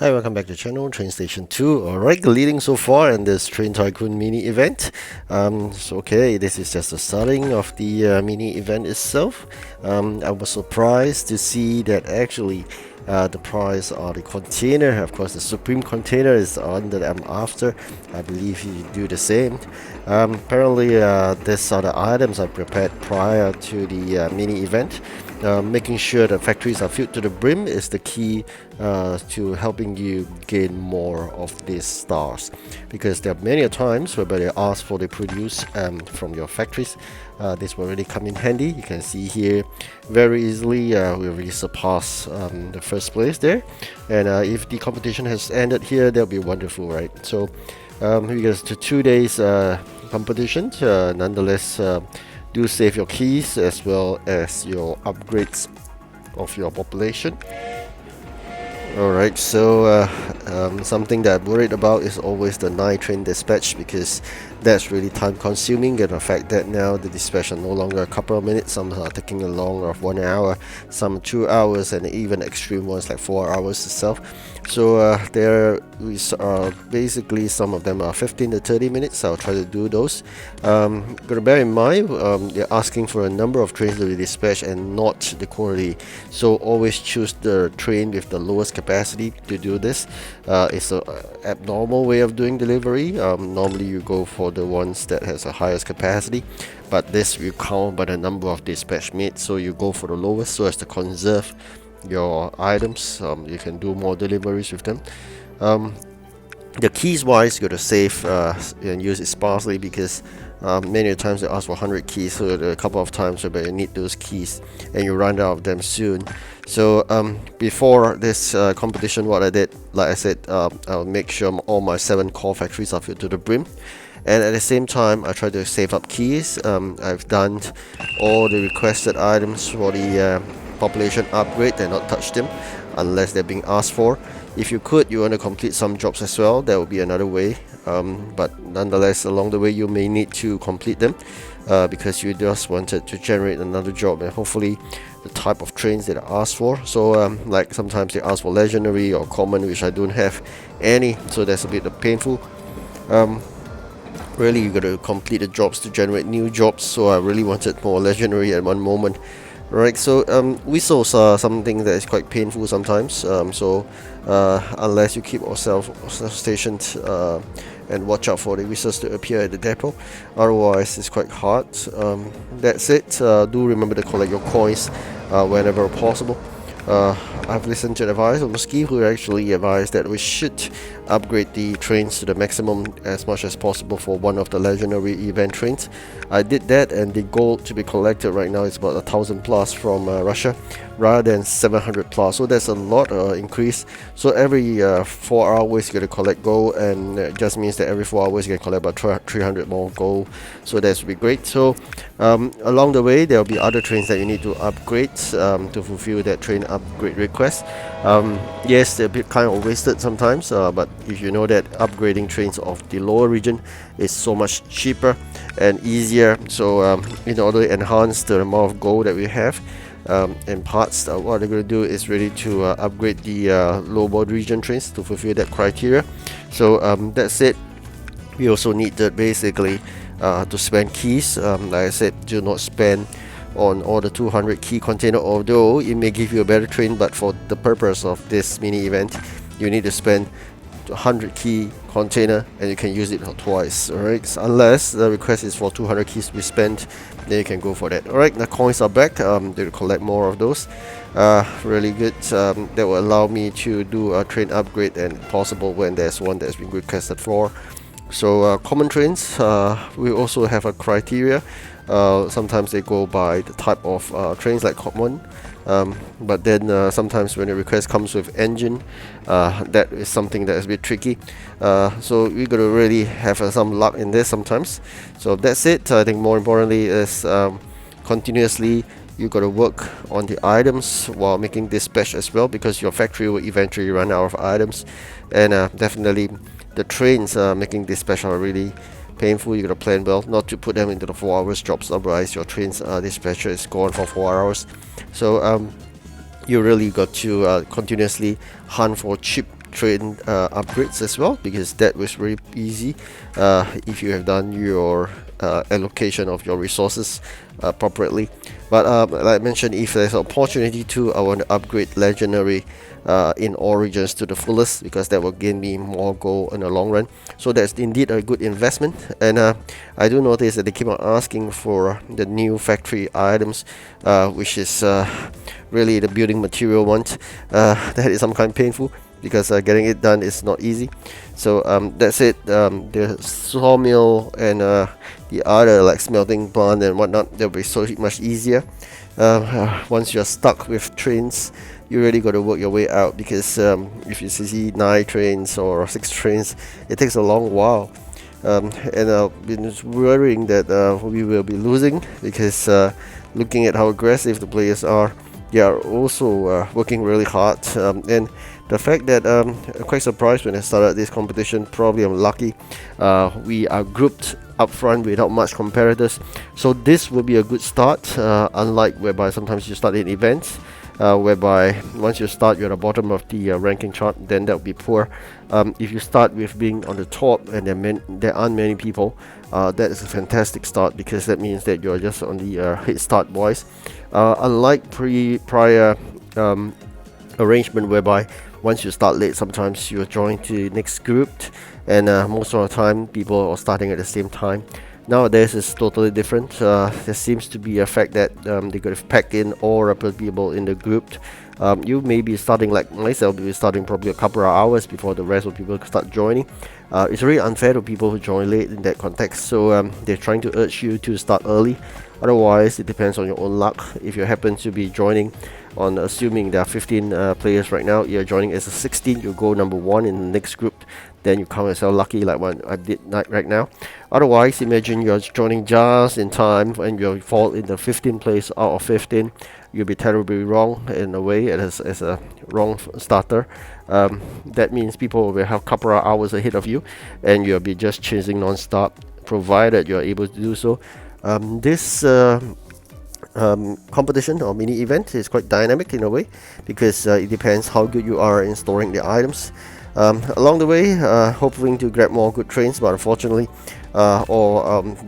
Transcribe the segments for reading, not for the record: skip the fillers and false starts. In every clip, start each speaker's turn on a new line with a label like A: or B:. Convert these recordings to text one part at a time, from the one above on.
A: Hi, welcome back to the channel, TrainStation 2. Alright, leading so far in this Train Tycoon mini event. So okay, this is just the starting of the mini event itself. I was surprised to see that actually the price of the container, of course the Supreme container is the one that I'm after. I believe you do the same. Apparently these are the items I prepared prior to the mini event. Making sure the factories are filled to the brim is the key to helping you gain more of these stars, because there are many times whereby they ask for the produce from your factories. This will really come in handy. You can see here very easily we already surpassed the first place there, and if the competition has ended here, that'll be wonderful, right? So we got to 2 days competition. Nonetheless, do save your keys as well as your upgrades of your population. Alright, so something that I'm worried about is always the night train dispatch, because that's really time consuming, and the fact that now the dispatch are no longer a couple of minutes, some are taking a longer of 1 hour, some 2 hours, and even extreme ones like 4 hours itself. So there are basically some of them are 15 to 30 minutes. I'll try to do those. Gotta bear in mind they're asking for a number of trains to be dispatched and not the quantity, so always choose the train with the lowest capacity to do this. It's an abnormal way of doing delivery. Normally you go for the ones that has the highest capacity, but this will count by the number of dispatch made, so you go for the lowest so as to conserve your items. You can do more deliveries with them. The keys wise, you gotta save and use it sparsely, because many times they ask for 100 keys, so there are a couple of times where you need those keys and you run out of them soon. So before this competition, what I did, like I said, I'll make sure all my 7 core factories are filled to the brim, and at the same time I try to save up keys. I've done all the requested items for the population upgrade and not touch them unless they're being asked for. If you want to complete some jobs as well, that would be another way, but nonetheless along the way you may need to complete them because you just wanted to generate another job and hopefully the type of trains that are asked for. So like sometimes they ask for legendary or common, which I don't have any, so that's a bit painful. Really, you got to complete the jobs to generate new jobs, so I really wanted more legendary at one moment. Right, so whistles are something that is quite painful sometimes, unless you keep yourself stationed and watch out for the whistles to appear at the depot, otherwise it's quite hard. That's it. Do remember to collect your coins whenever possible. I've listened to the advice of Muski, who actually advised that we should upgrade the trains to the maximum as much as possible for one of the legendary event trains. I did that, and the gold to be collected right now is about 1,000 plus from Russia rather than 700 plus, so that's a lot increase. So every 4 hours you gotta collect gold, and it just means that every 4 hours you can collect about 300 more gold, so that's be great. So along the way there will be other trains that you need to upgrade to fulfill that train upgrade request. Yes, they're a bit kind of wasted sometimes, but if you know that upgrading trains of the lower region is so much cheaper and easier, so in order to enhance the amount of gold that we have and parts, what they're going to do is really to upgrade the low board region trains to fulfill that criteria. So that's it. We also need that basically to spend keys. Like I said, do not spend on all the 200 key container, although it may give you a better train, but for the purpose of this mini event you need to spend 100 key container and you can use it twice. Alright, so unless the request is for 200 keys to be spent, then you can go for that. Alright, the coins are back. They'll collect more of those. Really good. That will allow me to do a train upgrade and possible when there's one that's been requested for. So common trains, we also have a criteria. Sometimes they go by the type of trains like common, but then sometimes when the request comes with engine, that is something that is a bit tricky. So we gotta really have some luck in this sometimes. So that's it. I think more importantly is continuously you gotta work on the items while making dispatch as well, because your factory will eventually run out of items, and definitely the trains making dispatch are really painful. You gotta plan well not to put them into the 4 hours jobs, otherwise your trains dispatcher is gone for 4 hours. So you really got to continuously hunt for cheap train upgrades as well, because that was very easy if you have done your allocation of your resources appropriately. But like I mentioned, if there's an opportunity to, I want to upgrade legendary in Origins to the fullest, because that will gain me more gold in the long run. So that's indeed a good investment. And I do notice that they keep on asking for the new factory items, which is really the building material ones. That is some kind painful, because getting it done is not easy. So that's it. The sawmill and the other like smelting plant and whatnot, they'll be so much easier. Once you're stuck with trains, you really got to work your way out, because if you see 9 trains or 6 trains, it takes a long while. And I've been worrying that we will be losing, because looking at how aggressive the players are, they are also working really hard. And the fact that I'm quite surprised when I started this competition, probably I'm lucky, we are grouped up front without much competitors, so this will be a good start, unlike whereby sometimes you start in events whereby once you start you're at the bottom of the ranking chart, then that will be poor. If you start with being on the top and there aren't many people, that is a fantastic start, because that means that you're just on the head start boys. Unlike prior arrangement whereby once you start late, sometimes you're joined to the next group, and most of the time people are starting at the same time. Nowadays it's totally different. There seems to be a fact that they could have packed in all the people in the group. You may be starting, like myself, be starting probably a couple of hours before the rest of people start joining. It's really unfair to people who join late in that context, so they're trying to urge you to start early. Otherwise, it depends on your own luck. If you happen to be joining on, assuming there are 15 players right now, you're joining as a 16, you go number 1 in the next group, then you count yourself lucky, like what I did right now. Otherwise, imagine you're joining just in time and you fall in the 15th place out of 15. You'll be terribly wrong in a way, as a wrong starter. That means people will have a couple of hours ahead of you, and you'll be just chasing non-stop, provided you're able to do so. This competition or mini event is quite dynamic in a way, because it depends how good you are in storing the items. Along the way, hoping to grab more good trains, but unfortunately,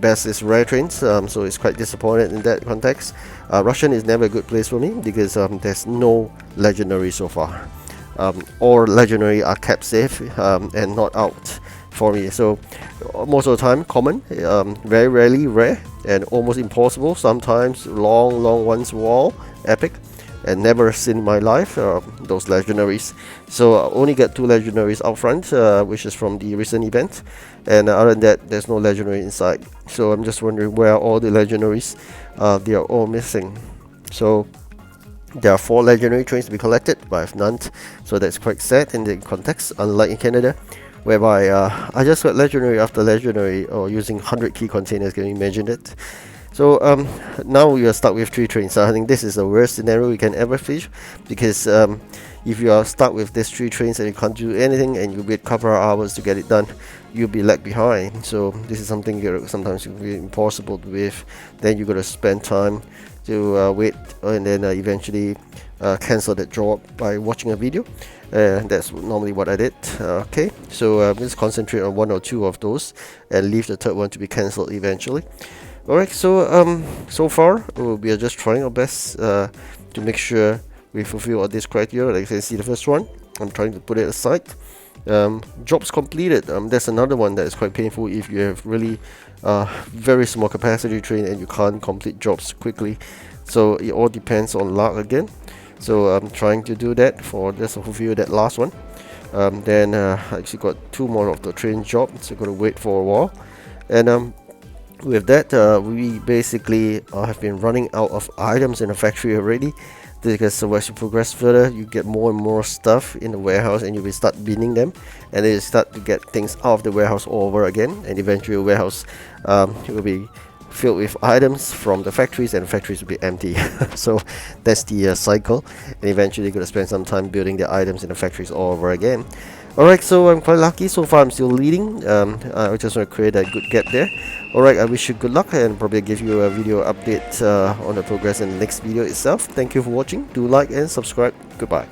A: best is rare trains, so it's quite disappointed in that context. Russian is never a good place for me, because there's no legendary so far. All legendary are kept safe and not out for me. So most of the time common, very rarely rare, and almost impossible. Sometimes long ones wall epic, and never seen in my life those legendaries. So I only get 2 legendaries out front, which is from the recent event, and other than that there's no legendary inside. So I'm just wondering where are all the legendaries. They are all missing. So there are 4 legendary trains to be collected, but I have none, so that's quite sad in the context, unlike in Canada, whereby I just got legendary after legendary, or using 100 key containers. Can you imagine it? So now we are stuck with 3 trains. So I think this is the worst scenario we can ever face, because if you are stuck with these 3 trains and you can't do anything, and you wait a couple of hours to get it done, you'll be lag behind. So this is something sometimes will be impossible with. Then you got to spend time to wait, and then eventually cancel that job by watching a video. That's normally what I did. Okay, so let's concentrate on 1 or 2 of those and leave the 3rd one to be cancelled eventually. Alright, so so far we are just trying our best to make sure we fulfill all these criteria. Like you can see the first one, I'm trying to put it aside. Jobs completed, that's another one that is quite painful if you have really very small capacity train and you can't complete jobs quickly. So it all depends on luck again. So I'm trying to do that for just to fulfill that last one. Then I actually got 2 more of the train jobs, so I'm going to wait for a while. And with that, we basically have been running out of items in the factory already, because so as you progress further, you get more and more stuff in the warehouse, and you will start binning them, and then you start to get things out of the warehouse all over again, and eventually the warehouse will be filled with items from the factories, and the factories will be empty. So that's the cycle, and eventually you're going to spend some time building the items in the factories all over again. Alright, so I'm quite lucky so far. I'm still leading. I just want to create a good gap there. Alright, I wish you good luck, and probably give you a video update on the progress in the next video itself. Thank you for watching. Do like and subscribe. Goodbye.